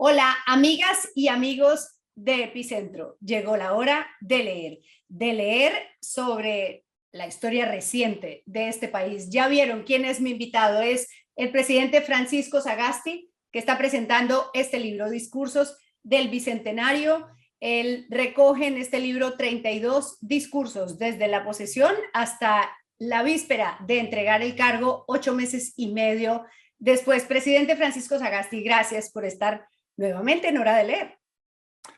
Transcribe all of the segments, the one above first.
Hola, amigas y amigos de Epicentro. Llegó la hora de leer sobre la historia reciente de este país. Ya vieron quién es mi invitado. Es el presidente Francisco Sagasti, que está presentando este libro, Discursos del Bicentenario. Él recoge en este libro 32 discursos, desde la posesión hasta la víspera de entregar el cargo, 8 meses y medio después. Presidente Francisco Sagasti, gracias por estar nuevamente en Hora de Leer.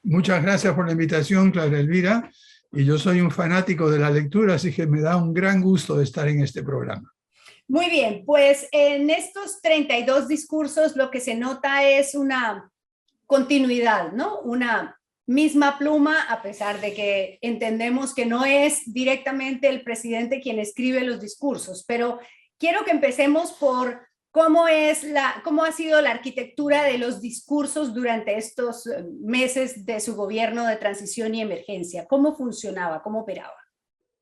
Muchas gracias por la invitación, Clara Elvira. Y yo soy un fanático de la lectura, así que me da un gran gusto de estar en este programa. Muy bien, pues en estos 32 discursos lo que se nota es una continuidad, ¿no? Una misma pluma, a pesar de que entendemos que no es directamente el presidente quien escribe los discursos, pero quiero que empecemos por cómo ha sido la arquitectura de los discursos durante estos meses de su gobierno de transición y emergencia. ¿Cómo funcionaba? ¿Cómo operaba?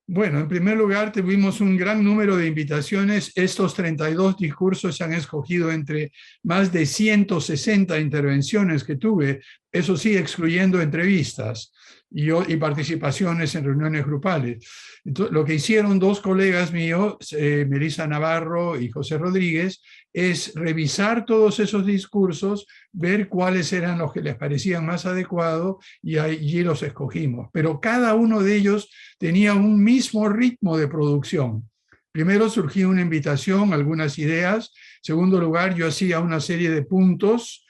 Bueno, en primer lugar, tuvimos un gran número de invitaciones. Estos 32 discursos se han escogido entre más de 160 intervenciones que tuve, eso sí, excluyendo entrevistas y participaciones en reuniones grupales. Entonces, lo que hicieron dos colegas míos, Melissa Navarro y José Rodríguez, es revisar todos esos discursos, ver cuáles eran los que les parecían más adecuados y allí los escogimos. Pero cada uno de ellos tenía un mismo ritmo de producción. Primero surgió una invitación, algunas ideas. En segundo lugar, yo hacía una serie de puntos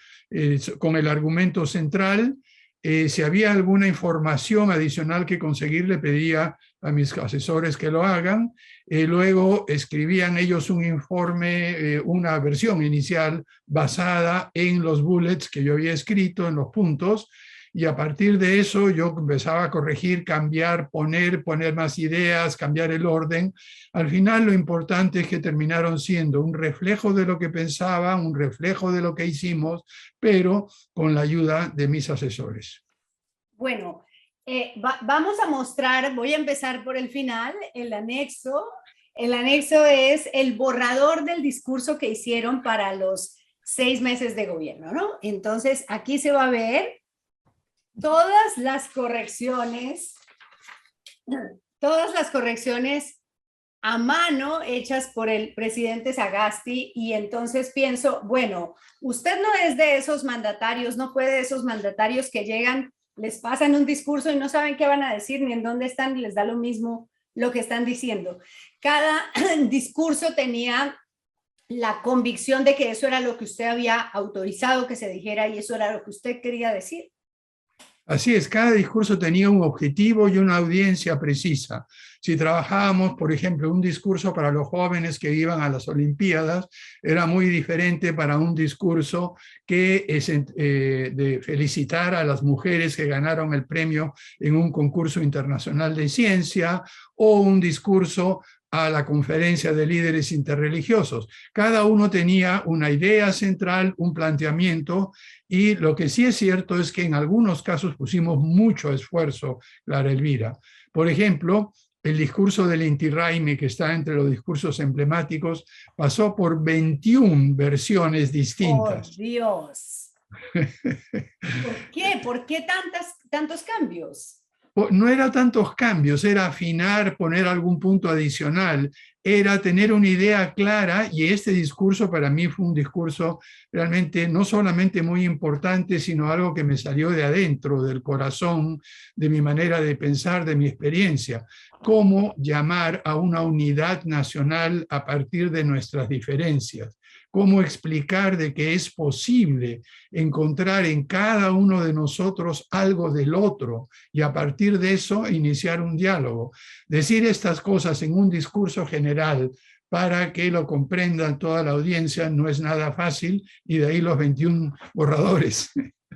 con el argumento central. Si había alguna información adicional que conseguir, le pedía a mis asesores que lo hagan. Luego escribían ellos un informe, una versión inicial basada en los bullets que yo había escrito, en los puntos, y a partir de eso yo empezaba a corregir, cambiar, poner más ideas, cambiar el orden. Al final lo importante es que terminaron siendo un reflejo de lo que pensaba, un reflejo de lo que hicimos, pero con la ayuda de mis asesores. Bueno, vamos a mostrar, voy a empezar por el final, el anexo. El anexo es el borrador del discurso que hicieron para los 6 meses de gobierno, ¿no? Entonces, aquí se va a ver todas las correcciones a mano hechas por el presidente Sagasti, y entonces pienso, bueno, usted no es de esos mandatarios, no fue de esos mandatarios que llegan, les pasan un discurso y no saben qué van a decir ni en dónde están, y les da lo mismo lo que están diciendo. Cada discurso tenía la convicción de que eso era lo que usted había autorizado que se dijera y eso era lo que usted quería decir. Así es, cada discurso tenía un objetivo y una audiencia precisa. Si trabajábamos, por ejemplo, un discurso para los jóvenes que iban a las Olimpiadas, era muy diferente para un discurso que es de felicitar a las mujeres que ganaron el premio en un concurso internacional de ciencia, o un discurso a la conferencia de líderes interreligiosos. Cada uno tenía una idea central, un planteamiento, y lo que sí es cierto es que en algunos casos pusimos mucho esfuerzo, Clara Elvira. Por ejemplo, el discurso del Inti Raymi, que está entre los discursos emblemáticos, pasó por 21 versiones distintas. ¡Oh, Dios! ¿Por qué? ¿Por qué tantos cambios? No era tantos cambios, era afinar, poner algún punto adicional, era tener una idea clara, y este discurso para mí fue un discurso realmente no solamente muy importante, sino algo que me salió de adentro, del corazón, de mi manera de pensar, de mi experiencia. Cómo llamar a una unidad nacional a partir de nuestras diferencias. Cómo explicar de que es posible encontrar en cada uno de nosotros algo del otro y a partir de eso iniciar un diálogo. Decir estas cosas en un discurso general para que lo comprendan toda la audiencia no es nada fácil, y de ahí los 21 borradores.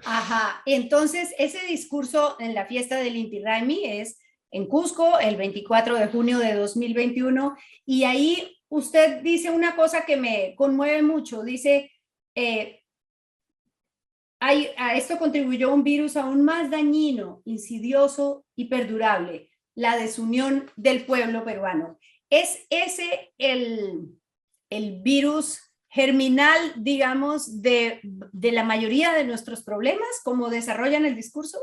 Ajá, entonces ese discurso en la fiesta del Inti Raymi es en Cusco el 24 de junio de 2021, y ahí usted dice una cosa que me conmueve mucho, dice, a esto contribuyó un virus aún más dañino, insidioso y perdurable, la desunión del pueblo peruano. ¿Es ese el virus germinal, digamos, de la mayoría de nuestros problemas, como desarrollan el discurso?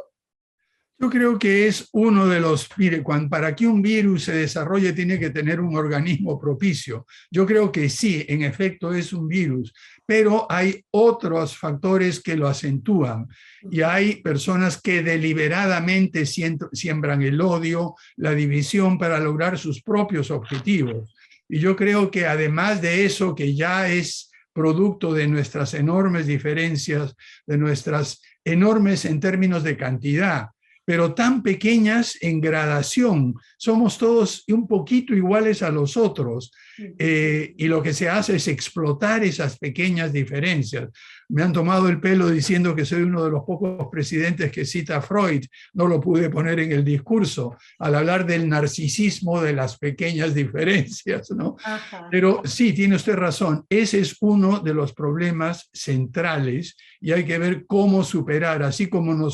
Yo creo que es uno de los, mire, para que un virus se desarrolle tiene que tener un organismo propicio. Yo creo que sí, en efecto es un virus, pero hay otros factores que lo acentúan y hay personas que deliberadamente siembran el odio, la división para lograr sus propios objetivos. Y yo creo que además de eso, que ya es producto de nuestras enormes diferencias, de nuestras enormes en términos de cantidad, pero tan pequeñas en gradación. Somos todos un poquito iguales a los otros, y lo que se hace es explotar esas pequeñas diferencias. Me han tomado el pelo diciendo que soy uno de los pocos presidentes que cita a Freud. No lo pude poner en el discurso al hablar del narcisismo de las pequeñas diferencias, ¿no? Ajá. Pero sí, tiene usted razón. Ese es uno de los problemas centrales y hay que ver cómo superar, así como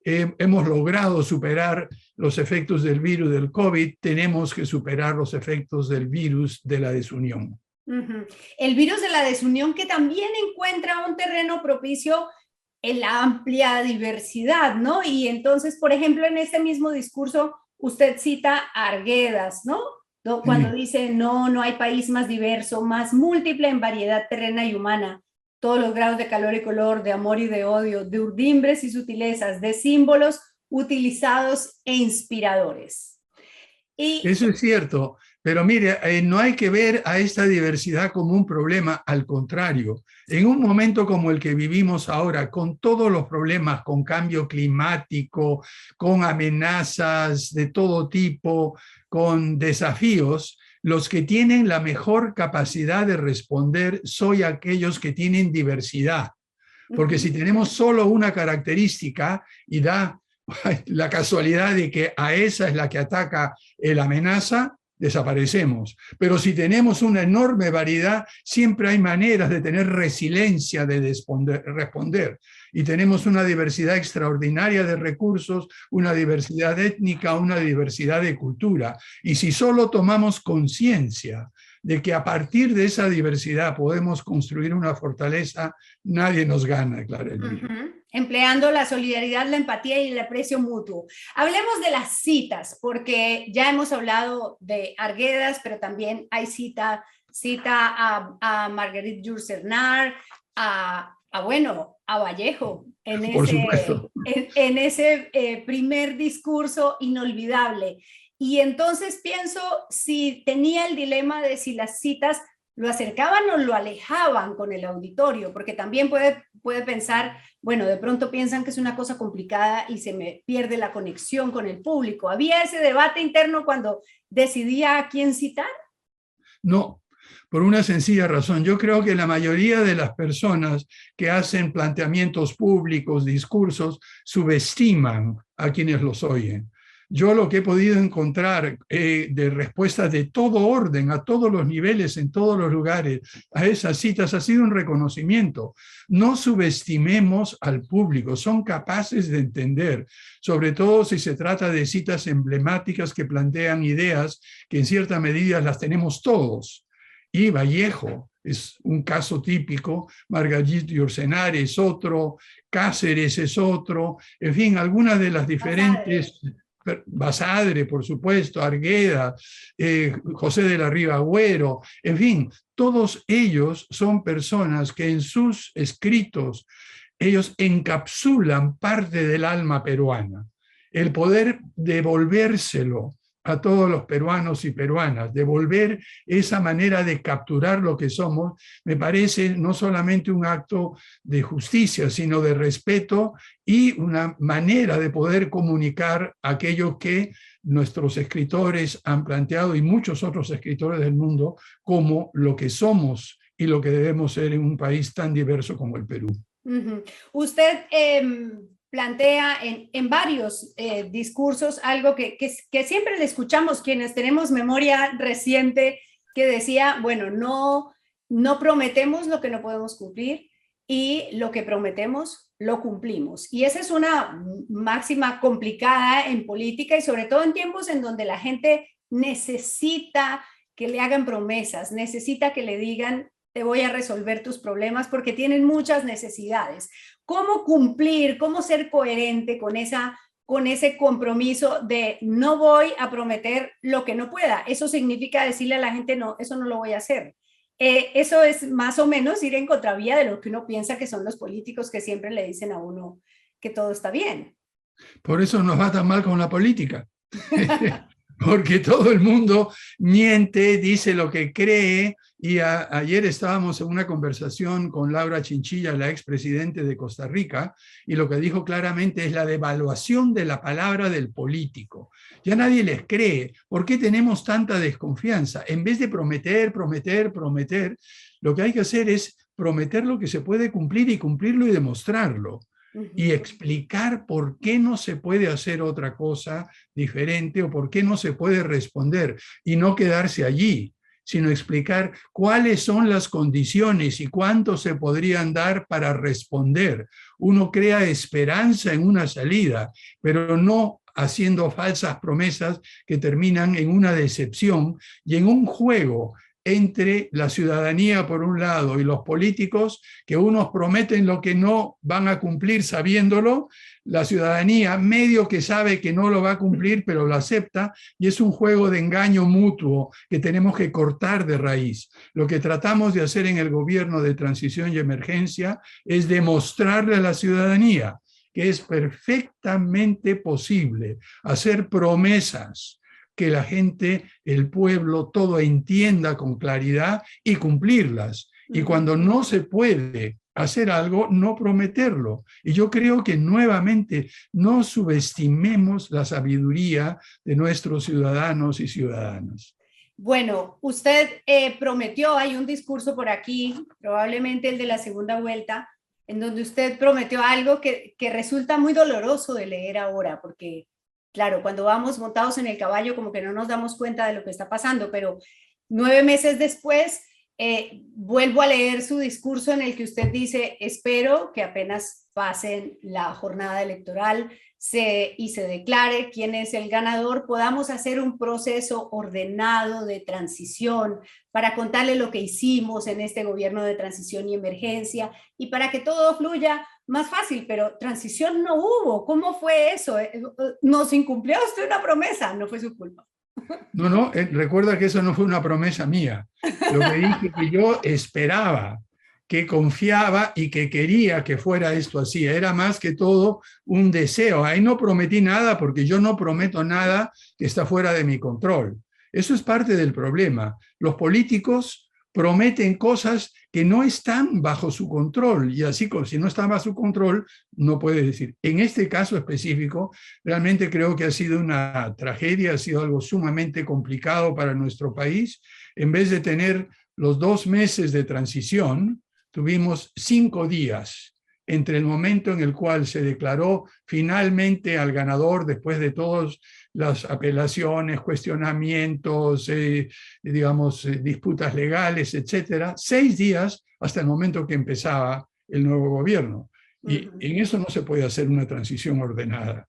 hemos logrado superar los efectos del virus del COVID, tenemos que superar los efectos del virus de la desunión. El virus de la desunión, que también encuentra un terreno propicio en la amplia diversidad, ¿no? Y entonces, por ejemplo, en este mismo discurso, usted cita a Arguedas, ¿no? Cuando dice, no hay país más diverso, más múltiple en variedad terrena y humana, todos los grados de calor y color, de amor y de odio, de urdimbres y sutilezas, de símbolos utilizados e inspiradores. Eso es cierto, pero mire, no hay que ver a esta diversidad como un problema, al contrario. En un momento como el que vivimos ahora, con todos los problemas, con cambio climático, con amenazas de todo tipo, con desafíos, los que tienen la mejor capacidad de responder son aquellos que tienen diversidad. Porque si tenemos solo una característica y da la casualidad de que a esa es la que ataca la amenaza, desaparecemos. Pero si tenemos una enorme variedad, siempre hay maneras de tener resiliencia de responder. Y tenemos una diversidad extraordinaria de recursos, una diversidad étnica, una diversidad de cultura. Y si solo tomamos conciencia de que a partir de esa diversidad podemos construir una fortaleza, nadie nos gana, Clara Elvira. Empleando la solidaridad, la empatía y el aprecio mutuo. Hablemos de las citas, porque ya hemos hablado de Arguedas, pero también hay cita a Marguerite Yourcenar, a Vallejo, en ese primer discurso inolvidable. Y entonces pienso si tenía el dilema de si las citas lo acercaban o lo alejaban con el auditorio, porque también puede pensar, bueno, de pronto piensan que es una cosa complicada y se me pierde la conexión con el público. ¿Había ese debate interno cuando decidía a quién citar? No, por una sencilla razón. Yo creo que la mayoría de las personas que hacen planteamientos públicos, discursos, subestiman a quienes los oyen. Yo lo que he podido encontrar de respuestas de todo orden, a todos los niveles, en todos los lugares, a esas citas, ha sido un reconocimiento. No subestimemos al público, son capaces de entender, sobre todo si se trata de citas emblemáticas que plantean ideas que en cierta medida las tenemos todos. Y Vallejo es un caso típico, Marguerite Yourcenar es otro, Cáceres es otro, en fin, algunas de las diferentes... Basadre, por supuesto, Argueda, José de la Riva Agüero, en fin, todos ellos son personas que en sus escritos ellos encapsulan parte del alma peruana. El poder devolvérselo a todos los peruanos y peruanas, devolver esa manera de capturar lo que somos, me parece no solamente un acto de justicia, sino de respeto y una manera de poder comunicar aquello que nuestros escritores han planteado y muchos otros escritores del mundo como lo que somos y lo que debemos ser en un país tan diverso como el Perú. Usted plantea en varios discursos algo que siempre le escuchamos quienes tenemos memoria reciente, que decía, bueno, no prometemos lo que no podemos cumplir y lo que prometemos lo cumplimos. Y esa es una máxima complicada en política y sobre todo en tiempos en donde la gente necesita que le hagan promesas, necesita que le digan te voy a resolver tus problemas porque tienen muchas necesidades. ¿Cómo cumplir, cómo ser coherente con ese compromiso de no voy a prometer lo que no pueda? Eso significa decirle a la gente, no, eso no lo voy a hacer. Eso es más o menos ir en contravía de lo que uno piensa que son los políticos que siempre le dicen a uno que todo está bien. Por eso nos va tan mal con la política. Porque todo el mundo miente, dice lo que cree, y ayer estábamos en una conversación con Laura Chinchilla, la expresidente de Costa Rica, y lo que dijo claramente es la devaluación de la palabra del político. Ya nadie les cree. ¿Por qué tenemos tanta desconfianza? En vez de prometer, prometer, prometer, lo que hay que hacer es prometer lo que se puede cumplir y cumplirlo y demostrarlo. Y explicar por qué no se puede hacer otra cosa diferente o por qué no se puede responder y no quedarse allí, sino explicar cuáles son las condiciones y cuánto se podrían dar para responder. Uno crea esperanza en una salida, pero no haciendo falsas promesas que terminan en una decepción y en un juego entre la ciudadanía por un lado y los políticos, que unos prometen lo que no van a cumplir sabiéndolo, la ciudadanía medio que sabe que no lo va a cumplir pero lo acepta, y es un juego de engaño mutuo que tenemos que cortar de raíz. Lo que tratamos de hacer en el gobierno de transición y emergencia es demostrarle a la ciudadanía que es perfectamente posible hacer promesas que la gente, el pueblo, todo entienda con claridad y cumplirlas. Y cuando no se puede hacer algo, no prometerlo. Y yo creo que nuevamente no subestimemos la sabiduría de nuestros ciudadanos y ciudadanas. Bueno, usted prometió, hay un discurso por aquí, probablemente el de la segunda vuelta, en donde usted prometió algo que resulta muy doloroso de leer ahora, porque claro, cuando vamos montados en el caballo como que no nos damos cuenta de lo que está pasando, pero 9 meses después vuelvo a leer su discurso en el que usted dice, espero que apenas pasen la jornada electoral y se declare quién es el ganador, podamos hacer un proceso ordenado de transición para contarle lo que hicimos en este gobierno de transición y emergencia y para que todo fluya más fácil, pero transición no hubo. ¿Cómo fue eso? Nos incumplió usted una promesa, no fue su culpa. No, recuerda que eso no fue una promesa mía. Lo que dije que yo esperaba, que confiaba y que quería que fuera esto así. Era más que todo un deseo. Ahí no prometí nada porque yo no prometo nada que está fuera de mi control. Eso es parte del problema. Los políticos prometen cosas que no están bajo su control, y así como si no están bajo su control, no puede decir. En este caso específico, realmente creo que ha sido una tragedia, ha sido algo sumamente complicado para nuestro país. En vez de tener los 2 meses de transición, tuvimos 5 días entre el momento en el cual se declaró finalmente al ganador después de todas las apelaciones, cuestionamientos, disputas legales, etcétera, 6 días hasta el momento que empezaba el nuevo gobierno. Y en eso no se puede hacer una transición ordenada.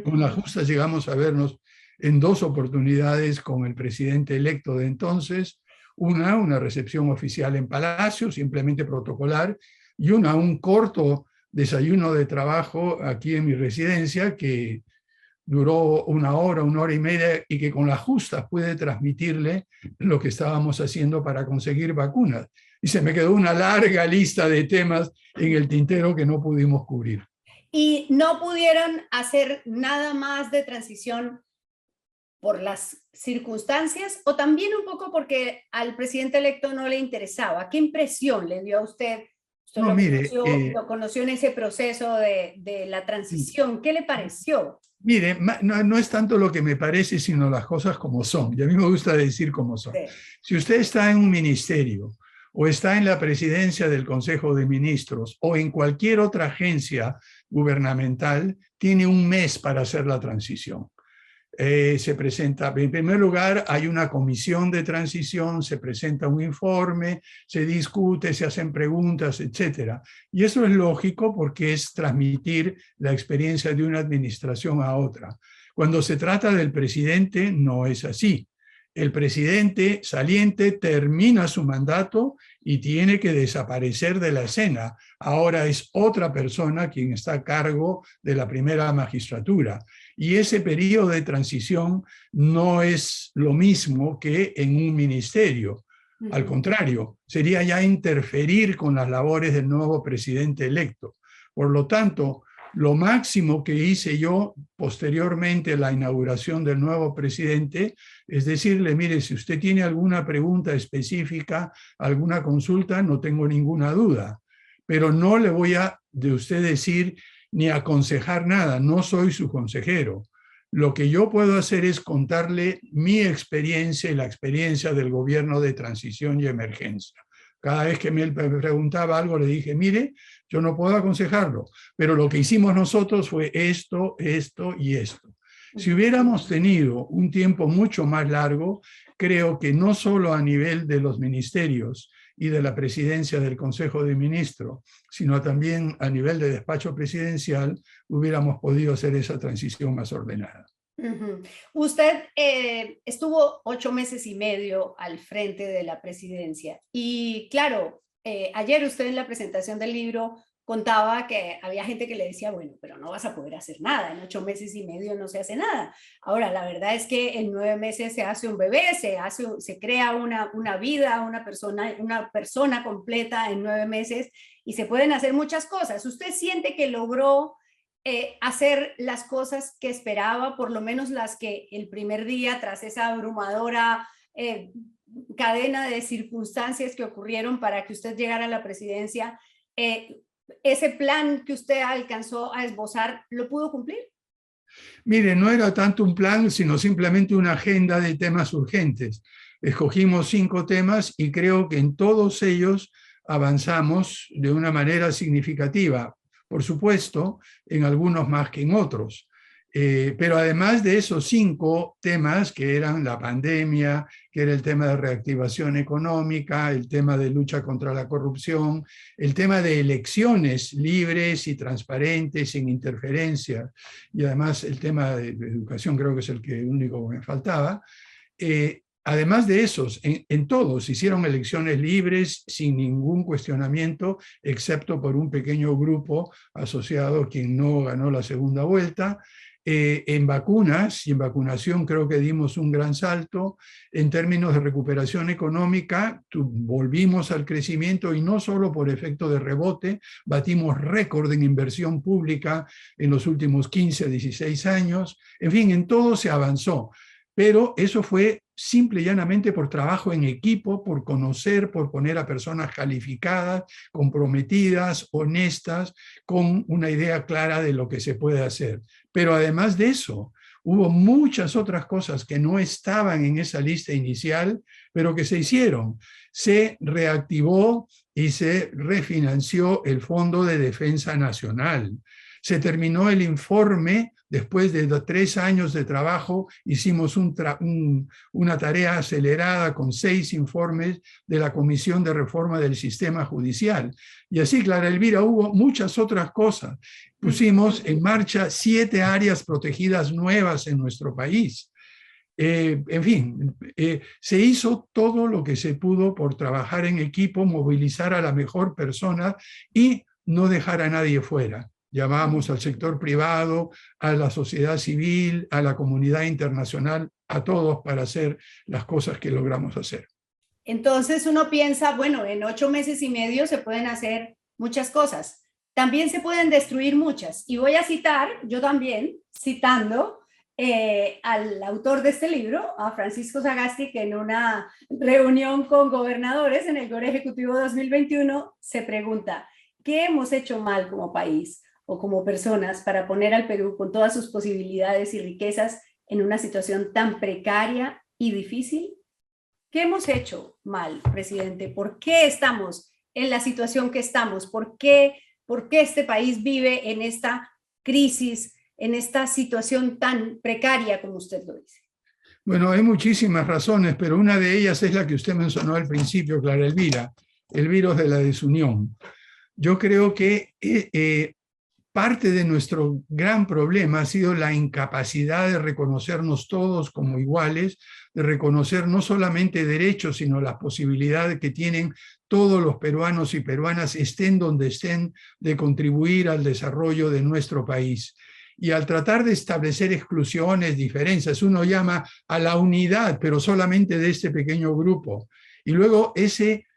Con la justa llegamos a vernos en 2 oportunidades con el presidente electo de entonces, una recepción oficial en Palacio, simplemente protocolar, y un corto desayuno de trabajo aquí en mi residencia que duró 1 hora, 1 hora y media, y que con las justas pude transmitirle lo que estábamos haciendo para conseguir vacunas. Y se me quedó una larga lista de temas en el tintero que no pudimos cubrir. Y no pudieron hacer nada más de transición por las circunstancias o también un poco porque al presidente electo no le interesaba. ¿Qué impresión le dio a usted? Usted No, mire, lo conoció en ese proceso de la transición. ¿Qué le pareció? Mire, no es tanto lo que me parece, sino las cosas como son. Y a mí me gusta decir cómo son. Sí. Si usted está en un ministerio o está en la presidencia del Consejo de Ministros o en cualquier otra agencia gubernamental, tiene 1 mes para hacer la transición. Se presenta, en primer lugar, hay una comisión de transición, se presenta un informe, se discute, se hacen preguntas, etc. Y eso es lógico porque es transmitir la experiencia de una administración a otra. Cuando se trata del presidente, no es así. El presidente saliente termina su mandato y tiene que desaparecer de la escena. Ahora es otra persona quien está a cargo de la primera magistratura. Y ese periodo de transición no es lo mismo que en un ministerio. Al contrario, sería ya interferir con las labores del nuevo presidente electo. Por lo tanto, lo máximo que hice yo posteriormente a la inauguración del nuevo presidente es decirle, mire, si usted tiene alguna pregunta específica, alguna consulta, no tengo ninguna duda, pero no le voy a de usted decir ni aconsejar nada, no soy su consejero. Lo que yo puedo hacer es contarle mi experiencia y la experiencia del gobierno de transición y emergencia. Cada vez que me preguntaba algo, le dije, mire, yo no puedo aconsejarlo, pero lo que hicimos nosotros fue esto, esto y esto. Si hubiéramos tenido un tiempo mucho más largo, creo que no solo a nivel de los ministerios y de la presidencia del Consejo de Ministros, sino también a nivel de despacho presidencial, hubiéramos podido hacer esa transición más ordenada. Usted estuvo 8 meses y medio al frente de la presidencia y claro, ayer usted en la presentación del libro contaba que había gente que le decía, bueno, pero no vas a poder hacer nada, en 8 meses y medio no se hace nada. Ahora, la verdad es que en 9 meses se hace un bebé, se crea una vida, una persona completa en 9 meses y se pueden hacer muchas cosas. ¿Usted siente que logró hacer las cosas que esperaba, por lo menos las que el primer día, tras esa abrumadora cadena de circunstancias que ocurrieron para que usted llegara a la presidencia, ese plan que usted alcanzó a esbozar, ¿lo pudo cumplir? Mire, no era tanto un plan, sino simplemente una agenda de temas urgentes. Escogimos 5 temas y creo que en todos ellos avanzamos de una manera significativa. Por supuesto, en algunos más que en otros. Pero además de esos 5 temas, que eran la pandemia, que era el tema de reactivación económica, el tema de lucha contra la corrupción, el tema de elecciones libres y transparentes, sin interferencia, y además el tema de educación creo que es el único que me faltaba. Además de esos, en todos hicieron elecciones libres sin ningún cuestionamiento, excepto por un pequeño grupo asociado quien no ganó la segunda vuelta. En vacunas y en vacunación creo que dimos un gran salto. En términos de recuperación económica, volvimos al crecimiento y no solo por efecto de rebote, batimos récord en inversión pública en los últimos 15 a 16 años. En fin, en todo se avanzó. Pero eso fue simple y llanamente por trabajo en equipo, por conocer, por poner a personas calificadas, comprometidas, honestas, con una idea clara de lo que se puede hacer. Pero además de eso, hubo muchas otras cosas que no estaban en esa lista inicial, pero que se hicieron. Se reactivó y se refinanció el Fondo de Defensa Nacional. Se terminó el informe. Después de 3 años de trabajo, hicimos una tarea acelerada con 6 informes de la Comisión de Reforma del Sistema Judicial. Y así, Clara Elvira, hubo muchas otras cosas. Pusimos en marcha 7 áreas protegidas nuevas en nuestro país. En fin, se hizo todo lo que se pudo por trabajar en equipo, movilizar a la mejor persona y no dejar a nadie fuera. Llamamos al sector privado, a la sociedad civil, a la comunidad internacional, a todos para hacer las cosas que logramos hacer. Entonces uno piensa, bueno, en 8 meses y medio se pueden hacer muchas cosas. También se pueden destruir muchas. Y voy a citar, yo también, citando al autor de este libro, a Francisco Sagasti, que en una reunión con gobernadores en el GOR Ejecutivo 2021 se pregunta, ¿qué hemos hecho mal como país o como personas para poner al Perú con todas sus posibilidades y riquezas en una situación tan precaria y difícil? ¿Qué hemos hecho mal, presidente? ¿Por qué estamos en la situación que estamos? ¿Por qué este país vive en esta crisis, en esta situación tan precaria como usted lo dice? Bueno, hay muchísimas razones, pero una de ellas es la que usted mencionó al principio, Clara Elvira, el virus de la desunión. Yo creo que parte de nuestro gran problema ha sido la incapacidad de reconocernos todos como iguales, de reconocer no solamente derechos, sino las posibilidades que tienen todos los peruanos y peruanas, estén donde estén, de contribuir al desarrollo de nuestro país. Y al tratar de establecer exclusiones, diferencias, uno llama a la unidad, pero solamente de este pequeño grupo. Y luego ese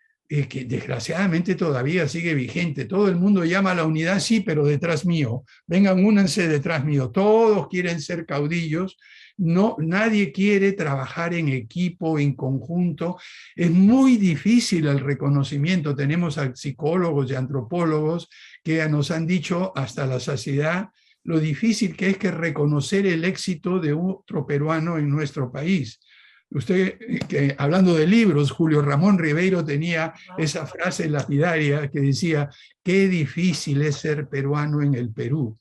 que desgraciadamente todavía sigue vigente. Todo el mundo llama a la unidad, sí, pero detrás mío. Vengan, únanse detrás mío. Todos quieren ser caudillos. No, nadie quiere trabajar en equipo, en conjunto. Es muy difícil el reconocimiento. Tenemos a psicólogos y antropólogos que nos han dicho hasta la saciedad lo difícil que es reconocer el éxito de otro peruano en nuestro país. Usted, que, hablando de libros, Julio Ramón Ribeiro tenía esa frase lapidaria que decía: qué difícil es ser peruano en el Perú,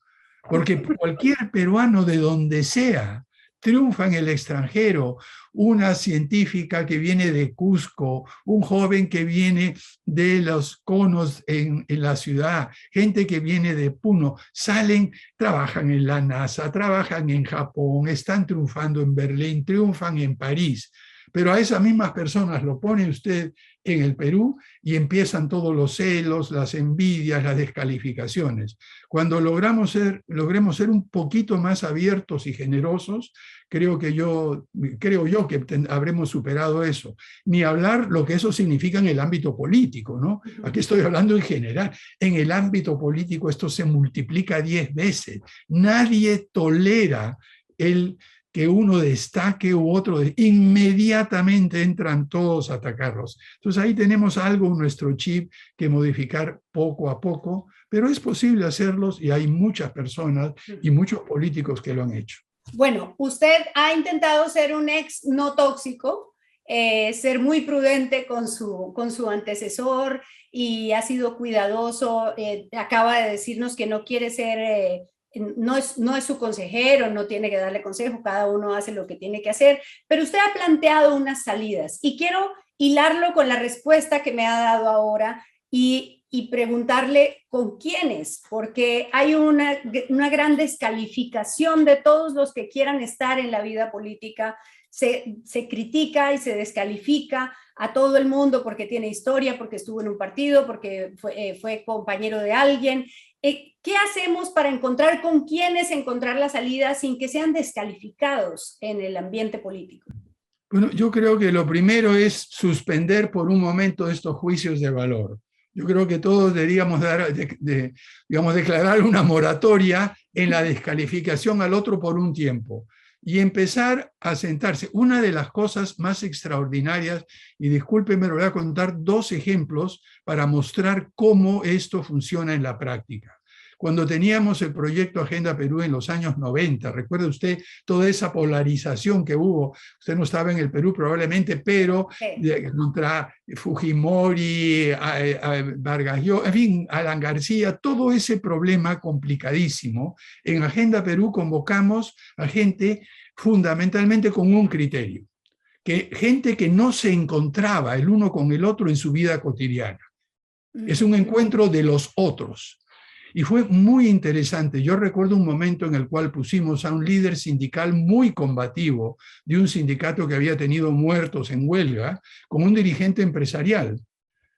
porque cualquier peruano de donde sea triunfa en el extranjero. Una científica que viene de Cusco, un joven que viene de los conos en la ciudad, gente que viene de Puno, salen, trabajan en la NASA, trabajan en Japón, están triunfando en Berlín, triunfan en París. Pero a esas mismas personas lo pone usted en el Perú y empiezan todos los celos, las envidias, las descalificaciones. Cuando logremos ser un poquito más abiertos y generosos, creo yo que habremos superado eso. Ni hablar lo que eso significa en el ámbito político, ¿no? Aquí estoy hablando en general. En el ámbito político esto se multiplica 10 veces. Nadie tolera que uno destaque u otro, inmediatamente entran todos a atacarlos. Entonces ahí tenemos algo en nuestro chip que modificar poco a poco, pero es posible hacerlos y hay muchas personas y muchos políticos que lo han hecho. Bueno, usted ha intentado ser un ex no tóxico, ser muy prudente con su antecesor y ha sido cuidadoso. Acaba de decirnos que no quiere ser... No es su consejero, no tiene que darle consejo, cada uno hace lo que tiene que hacer, pero usted ha planteado unas salidas y quiero hilarlo con la respuesta que me ha dado ahora y preguntarle con quiénes, porque hay una gran descalificación de todos los que quieran estar en la vida política. Se critica y se descalifica a todo el mundo porque tiene historia, porque estuvo en un partido, porque fue compañero de alguien. ¿Qué hacemos para encontrar con quiénes encontrar la salida sin que sean descalificados en el ambiente político? Bueno, yo creo que lo primero es suspender por un momento estos juicios de valor. Yo creo que todos deberíamos declarar una moratoria en la descalificación al otro por un tiempo y empezar a sentarse. Una de las cosas más extraordinarias, y discúlpenme, le voy a contar 2 ejemplos para mostrar cómo esto funciona en la práctica. Cuando teníamos el proyecto Agenda Perú en los años 90, recuerda usted toda esa polarización que hubo, usted no estaba en el Perú probablemente, pero contra Fujimori, Vargas Llosa, en fin, Alan García, todo ese problema complicadísimo. En Agenda Perú convocamos a gente fundamentalmente con un criterio, gente que no se encontraba el uno con el otro en su vida cotidiana. Es un encuentro de los otros. Y fue muy interesante. Yo recuerdo un momento en el cual pusimos a un líder sindical muy combativo de un sindicato que había tenido muertos en huelga con un dirigente empresarial.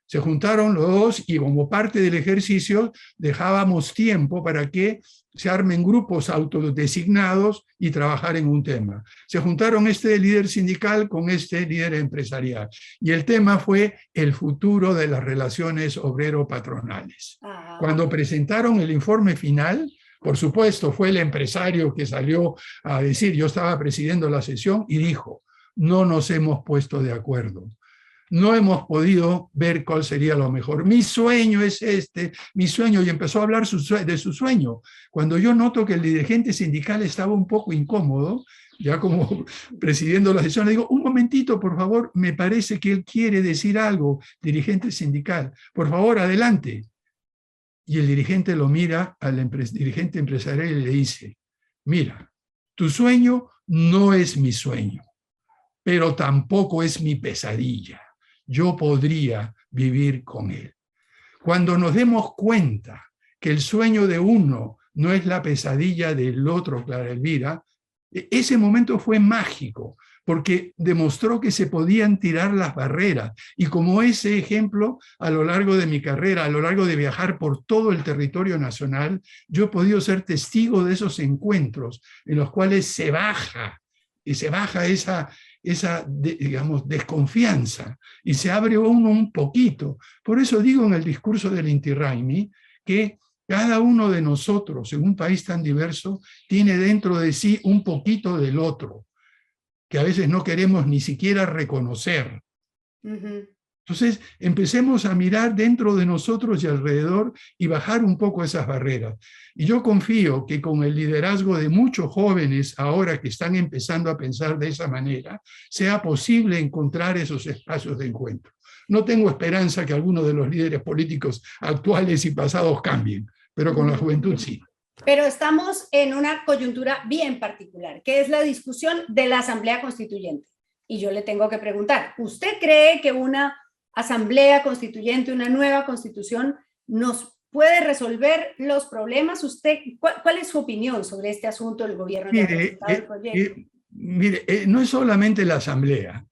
Se juntaron los dos y como parte del ejercicio dejábamos tiempo para que se armen grupos autodesignados y trabajar en un tema. Se juntaron este líder sindical con este líder empresarial y el tema fue el futuro de las relaciones obrero-patronales. Cuando presentaron el informe final, por supuesto, fue el empresario que salió a decir, yo estaba presidiendo la sesión y dijo, no nos hemos puesto de acuerdo. No hemos podido ver cuál sería lo mejor. Mi sueño es este, mi sueño, y empezó a hablar de su sueño. Cuando yo noto que el dirigente sindical estaba un poco incómodo, ya como presidiendo la sesión, le digo, un momentito, por favor, me parece que él quiere decir algo, dirigente sindical. Por favor, adelante. Y el dirigente lo mira al dirigente empresarial y le dice, mira, tu sueño no es mi sueño, pero tampoco es mi pesadilla. Yo podría vivir con él. Cuando nos demos cuenta que el sueño de uno no es la pesadilla del otro, Clara Elvira. Ese momento fue mágico, porque demostró que se podían tirar las barreras. Y como ese ejemplo, a lo largo de mi carrera, a lo largo de viajar por todo el territorio nacional, yo he podido ser testigo de esos encuentros en los cuales se baja esa digamos, desconfianza y se abre uno un poquito. Por eso digo en el discurso del Inti Raymi que cada uno de nosotros, en un país tan diverso, tiene dentro de sí un poquito del otro, que a veces no queremos ni siquiera reconocer. Entonces, empecemos a mirar dentro de nosotros y alrededor y bajar un poco esas barreras. Y yo confío que con el liderazgo de muchos jóvenes ahora que están empezando a pensar de esa manera, sea posible encontrar esos espacios de encuentro. No tengo esperanza que algunos de los líderes políticos actuales y pasados cambien, pero con la juventud sí. Pero estamos en una coyuntura bien particular, que es la discusión de la Asamblea Constituyente. Y yo le tengo que preguntar, ¿usted cree que una Asamblea Constituyente, una nueva Constitución, nos puede resolver los problemas? ¿Usted, cuál es su opinión sobre este asunto del gobierno? Mire, no es solamente la Asamblea.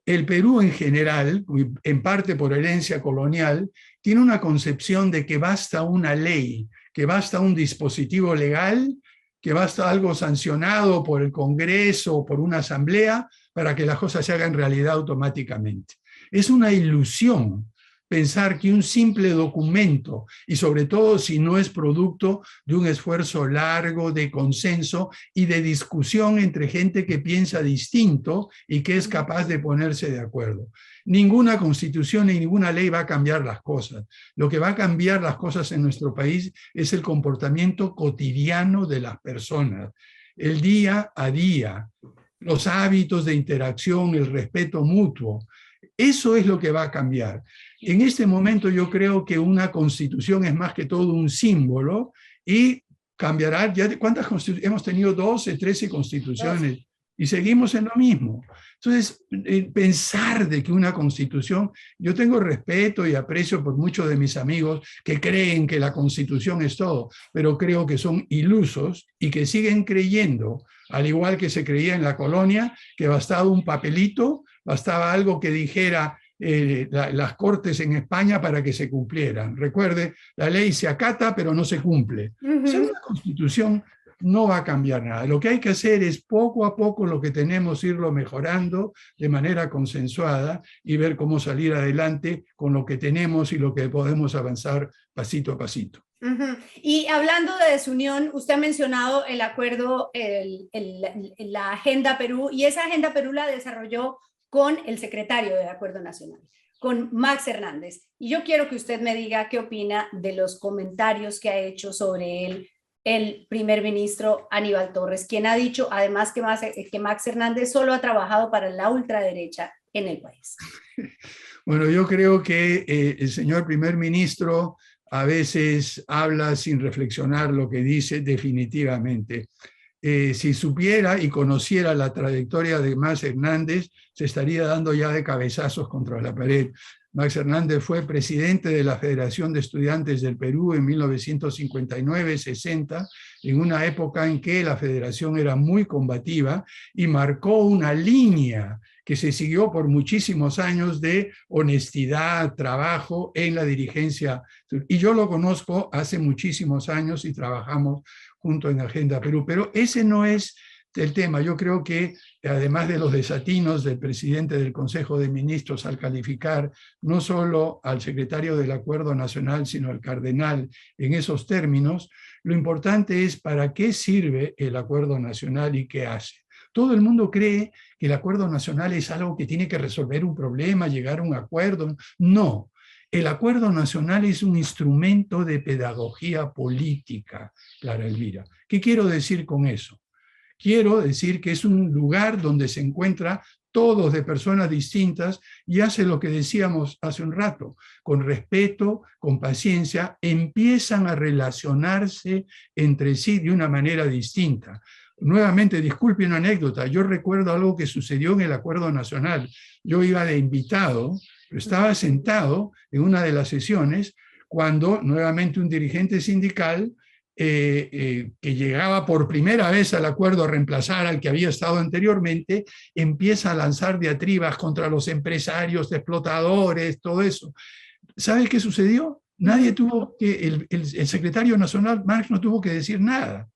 El Perú en general, en parte por herencia colonial, tiene una concepción de que basta una ley, que basta un dispositivo legal, que basta algo sancionado por el Congreso o por una asamblea para que las cosas se hagan realidad automáticamente. Es una ilusión pensar que un simple documento, y sobre todo si no es producto de un esfuerzo largo de consenso y de discusión entre gente que piensa distinto y que es capaz de ponerse de acuerdo. Ninguna constitución ni ninguna ley va a cambiar las cosas. Lo que va a cambiar las cosas en nuestro país es el comportamiento cotidiano de las personas, el día a día, los hábitos de interacción, el respeto mutuo. Eso es lo que va a cambiar. En este momento yo creo que una constitución es más que todo un símbolo y cambiará. ¿Cuántas constituciones? Hemos tenido 12, 13 constituciones y seguimos en lo mismo. Entonces, pensar de que una constitución, yo tengo respeto y aprecio por muchos de mis amigos que creen que la constitución es todo, pero creo que son ilusos y que siguen creyendo, al igual que se creía en la colonia, que bastaba un papelito, bastaba algo que dijera las cortes en España para que se cumplieran. Recuerde, la ley se acata, pero no se cumple. O sea, una constitución no va a cambiar nada. Lo que hay que hacer es poco a poco lo que tenemos, irlo mejorando de manera consensuada y ver cómo salir adelante con lo que tenemos y lo que podemos avanzar pasito a pasito. Y hablando de desunión, usted ha mencionado el acuerdo, la Agenda Perú, y esa Agenda Perú la desarrolló con el secretario del Acuerdo Nacional, con Max Hernández. Y yo quiero que usted me diga qué opina de los comentarios que ha hecho sobre él el primer ministro Aníbal Torres, quien ha dicho además que Max Hernández solo ha trabajado para la ultraderecha en el país. Bueno, yo creo que el señor primer ministro a veces habla sin reflexionar lo que dice definitivamente. Si supiera y conociera la trayectoria de Max Hernández, se estaría dando ya de cabezazos contra la pared. Max Hernández fue presidente de la Federación de Estudiantes del Perú en 1959-60, en una época en que la federación era muy combativa y marcó una línea que se siguió por muchísimos años de honestidad, trabajo en la dirigencia. Y yo lo conozco hace muchísimos años y trabajamos junto en Agenda Perú, pero ese no es el tema. Yo creo que además de los desatinos del presidente del Consejo de Ministros al calificar no solo al secretario del Acuerdo Nacional, sino al cardenal en esos términos, lo importante es para qué sirve el Acuerdo Nacional y qué hace. Todo el mundo cree que el Acuerdo Nacional es algo que tiene que resolver un problema, llegar a un acuerdo. No. El Acuerdo Nacional es un instrumento de pedagogía política, Clara Elvira. ¿Qué quiero decir con eso? Quiero decir que es un lugar donde se encuentra todos de personas distintas y hace lo que decíamos hace un rato, con respeto, con paciencia, empiezan a relacionarse entre sí de una manera distinta. Nuevamente, disculpe una anécdota, yo recuerdo algo que sucedió en el Acuerdo Nacional. Yo iba de invitado, estaba sentado en una de las sesiones cuando nuevamente un dirigente sindical que llegaba por primera vez al acuerdo a reemplazar al que había estado anteriormente, empieza a lanzar diatribas contra los empresarios, explotadores, todo eso. ¿Sabe qué sucedió? Nadie tuvo que, el secretario nacional, Marx, no tuvo que decir nada.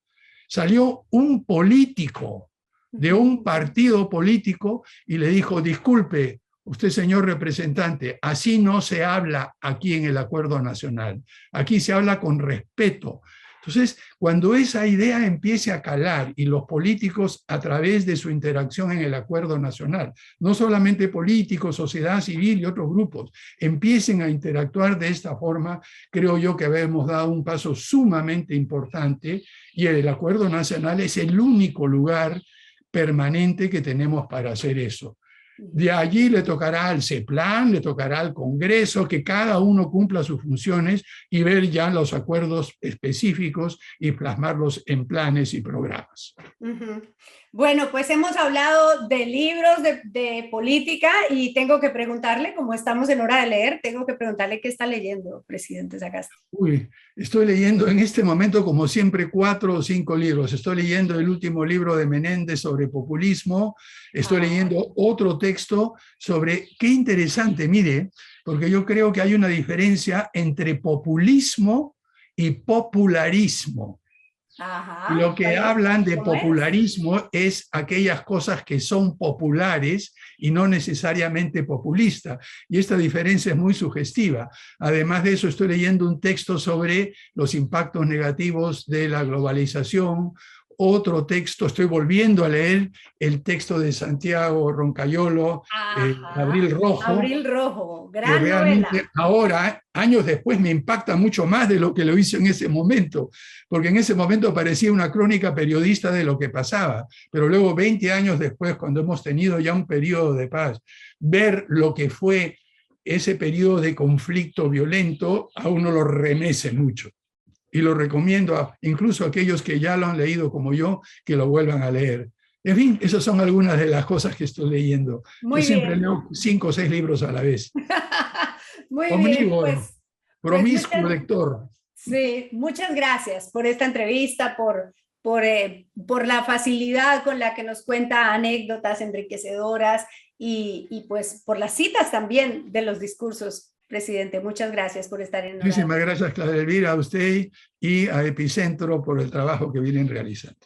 Salió un político de un partido político y le dijo, disculpe, usted, señor representante, así no se habla aquí en el Acuerdo Nacional. Aquí se habla con respeto. Entonces, cuando esa idea empiece a calar y los políticos, a través de su interacción en el Acuerdo Nacional, no solamente políticos, sociedad civil y otros grupos, empiecen a interactuar de esta forma, creo yo que hemos dado un paso sumamente importante y el Acuerdo Nacional es el único lugar permanente que tenemos para hacer eso. De allí le tocará al CEPLAN, le tocará al Congreso, que cada uno cumpla sus funciones y ver ya los acuerdos específicos y plasmarlos en planes y programas. Bueno, pues hemos hablado de libros de política y tengo que preguntarle, como estamos en hora de leer, tengo que preguntarle qué está leyendo, presidente Sagasti. Uy, estoy leyendo en este momento, como siempre, 4 o 5 libros. Estoy leyendo el último libro de Menéndez sobre populismo. Estoy leyendo otro texto sobre, qué interesante, mire, porque yo creo que hay una diferencia entre populismo y popularismo. Lo que hablan de popularismo es aquellas cosas que son populares y no necesariamente populistas. Y esta diferencia es muy sugestiva. Además de eso, estoy leyendo un texto sobre los impactos negativos de la globalización. Otro texto, estoy volviendo a leer el texto de Santiago Roncayolo, Abril Rojo. Abril Rojo, gran que realmente novela. Ahora, años después, me impacta mucho más de lo que lo hizo en ese momento, porque en ese momento parecía una crónica periodista de lo que pasaba, pero luego 20 años después, cuando hemos tenido ya un periodo de paz, ver lo que fue ese periodo de conflicto violento, a uno lo remece mucho. Y lo recomiendo incluso a aquellos que ya lo han leído como yo, que lo vuelvan a leer. En fin, esas son algunas de las cosas que estoy leyendo. Muy yo siempre bien. leo 5 o 6 libros a la vez. Muy Omnívoro, bien, pues promiscuo lector. Sí, muchas gracias por esta entrevista, por la facilidad con la que nos cuenta anécdotas enriquecedoras y pues por las citas también de los discursos. Presidente, muchas gracias por estar en Muchísimas gracias, Clara Elvira, a usted y a Epicentro por el trabajo que vienen realizando.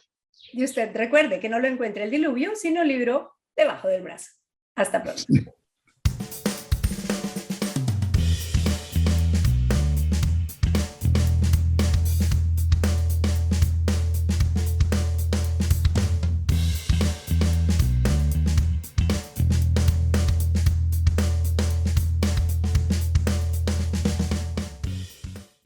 Y usted recuerde que no lo encuentre el diluvio, sino el libro debajo del brazo. Hasta pronto.